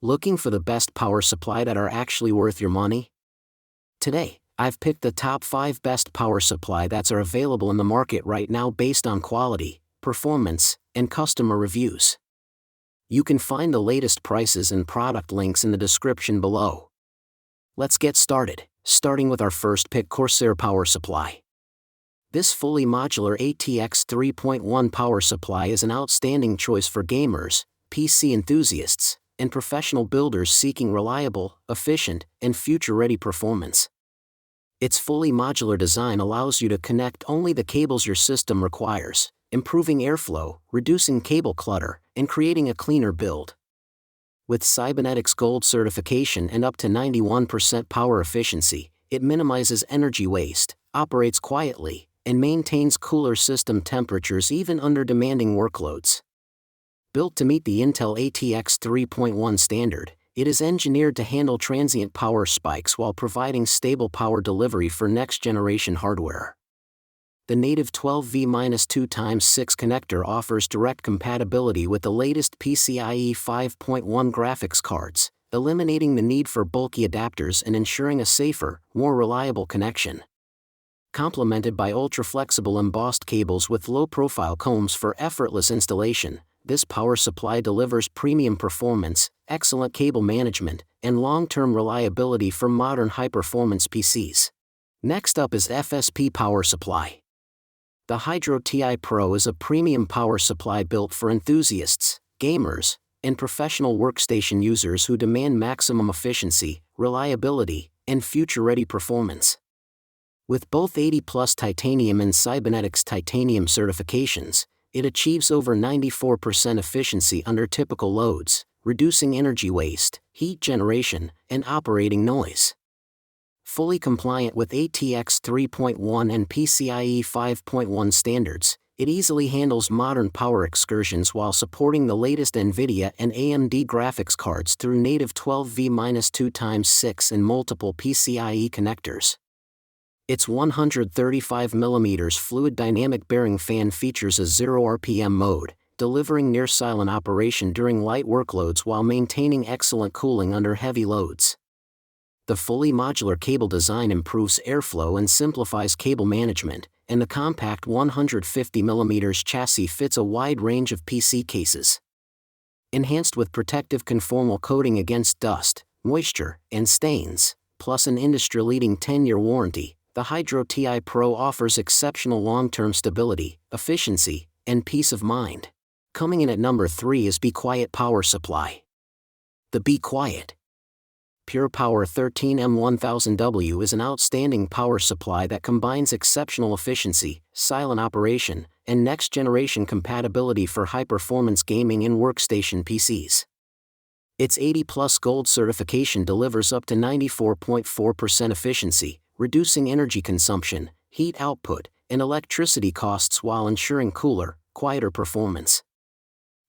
Looking for the best power supply that are actually worth your money? Today, I've picked the top 5 best power supply that are available in the market right now based on quality, performance, and customer reviews. You can find the latest prices and product links in the description below. Let's get started, starting with our first pick, Corsair Power Supply. This fully modular ATX 3.1 power supply is an outstanding choice for gamers, PC enthusiasts, and professional builders seeking reliable, efficient, and future-ready performance. Its fully modular design allows you to connect only the cables your system requires, improving airflow, reducing cable clutter, and creating a cleaner build. With Cybernetics Gold certification and up to 91% power efficiency, it minimizes energy waste, operates quietly, and maintains cooler system temperatures even under demanding workloads. Built to meet the Intel ATX 3.1 standard, it is engineered to handle transient power spikes while providing stable power delivery for next-generation hardware. The native 12V-2x6 connector offers direct compatibility with the latest PCIe 5.1 graphics cards, eliminating the need for bulky adapters and ensuring a safer, more reliable connection. Complemented by ultra-flexible embossed cables with low-profile combs for effortless installation, this power supply delivers premium performance, excellent cable management, and long-term reliability for modern high-performance PCs. Next up is FSP Power Supply. The Hydro Ti Pro is a premium power supply built for enthusiasts, gamers, and professional workstation users who demand maximum efficiency, reliability, and future-ready performance. With both 80+ titanium and Cybernetics titanium certifications, it achieves over 94% efficiency under typical loads, reducing energy waste, heat generation, and operating noise. Fully compliant with ATX 3.1 and PCIe 5.1 standards, it easily handles modern power excursions while supporting the latest NVIDIA and AMD graphics cards through native 12V-2x6 and multiple PCIe connectors. Its 135mm fluid dynamic bearing fan features a 0 RPM mode, delivering near-silent operation during light workloads while maintaining excellent cooling under heavy loads. The fully modular cable design improves airflow and simplifies cable management, and the compact 150mm chassis fits a wide range of PC cases. Enhanced with protective conformal coating against dust, moisture, and stains, plus an industry-leading 10-year warranty, the Hydro Ti Pro offers exceptional long-term stability, efficiency, and peace of mind. Coming in at number 3 is Be Quiet Power Supply. The Be Quiet Pure Power 13M1000W is an outstanding power supply that combines exceptional efficiency, silent operation, and next-generation compatibility for high-performance gaming and workstation PCs. Its 80+ Gold certification delivers up to 94.4% efficiency, reducing energy consumption, heat output, and electricity costs while ensuring cooler, quieter performance.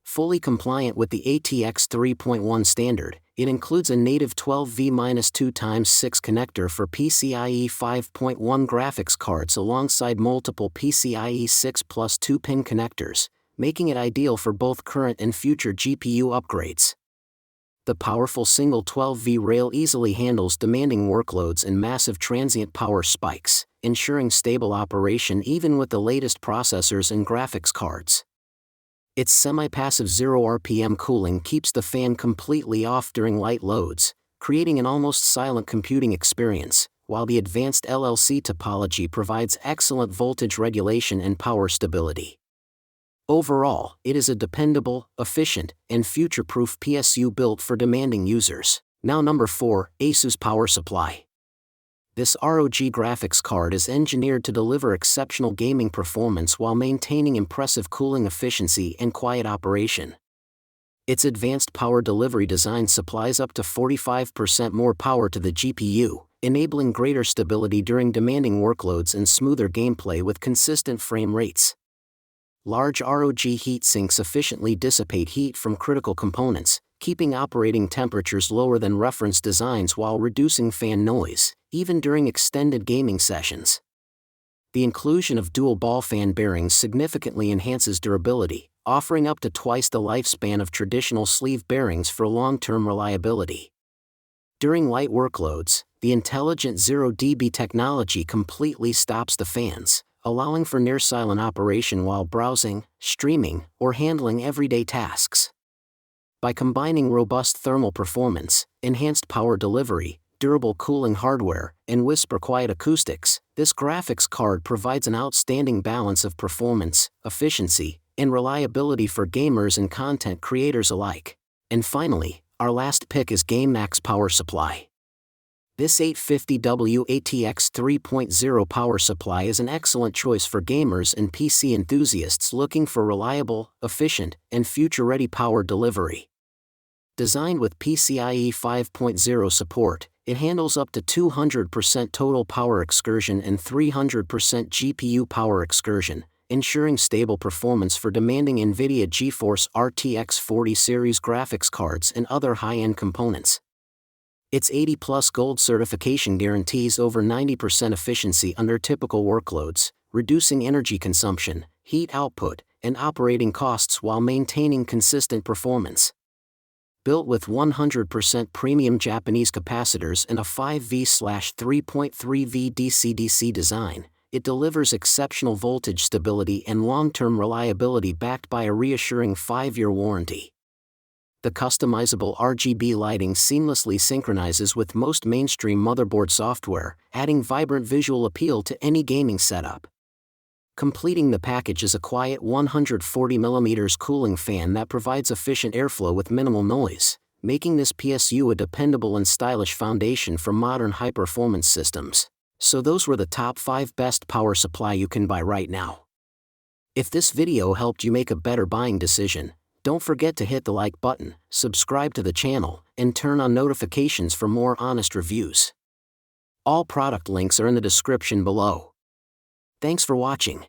Fully compliant with the ATX 3.1 standard, it includes a native 12V-2x6 connector for PCIe 5.1 graphics cards alongside multiple PCIe 6 plus 2-pin connectors, making it ideal for both current and future GPU upgrades. The powerful single 12V rail easily handles demanding workloads and massive transient power spikes, ensuring stable operation even with the latest processors and graphics cards. Its semi-passive 0 RPM cooling keeps the fan completely off during light loads, creating an almost silent computing experience, while the advanced LLC topology provides excellent voltage regulation and power stability. Overall, it is a dependable, efficient, and future-proof PSU built for demanding users. Now number 4, Asus Power Supply. This ROG graphics card is engineered to deliver exceptional gaming performance while maintaining impressive cooling efficiency and quiet operation. Its advanced power delivery design supplies up to 45% more power to the GPU, enabling greater stability during demanding workloads and smoother gameplay with consistent frame rates. Large ROG heat sinks efficiently dissipate heat from critical components, keeping operating temperatures lower than reference designs while reducing fan noise, even during extended gaming sessions. The inclusion of dual ball fan bearings significantly enhances durability, offering up to twice the lifespan of traditional sleeve bearings for long-term reliability. During light workloads, the intelligent 0 dB technology completely stops the fans, allowing for near-silent operation while browsing, streaming, or handling everyday tasks. By combining robust thermal performance, enhanced power delivery, durable cooling hardware, and whisper-quiet acoustics, this graphics card provides an outstanding balance of performance, efficiency, and reliability for gamers and content creators alike. And finally, our last pick is GameMax power supply. This 850W ATX 3.0 power supply is an excellent choice for gamers and PC enthusiasts looking for reliable, efficient, and future-ready power delivery. Designed with PCIe 5.0 support, it handles up to 200% total power excursion and 300% GPU power excursion, ensuring stable performance for demanding NVIDIA GeForce RTX 40 series graphics cards and other high-end components. Its 80+ gold certification guarantees over 90% efficiency under typical workloads, reducing energy consumption, heat output, and operating costs while maintaining consistent performance. Built with 100% premium Japanese capacitors and a 5V/3.3V DC-DC design, it delivers exceptional voltage stability and long-term reliability backed by a reassuring 5-year warranty. The customizable RGB lighting seamlessly synchronizes with most mainstream motherboard software, adding vibrant visual appeal to any gaming setup. Completing the package is a quiet 140mm cooling fan that provides efficient airflow with minimal noise, making this PSU a dependable and stylish foundation for modern high-performance systems. So those were the top 5 best power supply you can buy right now. If this video helped you make a better buying decision, don't forget to hit the like button, subscribe to the channel, and turn on notifications for more honest reviews. All product links are in the description below. Thanks for watching.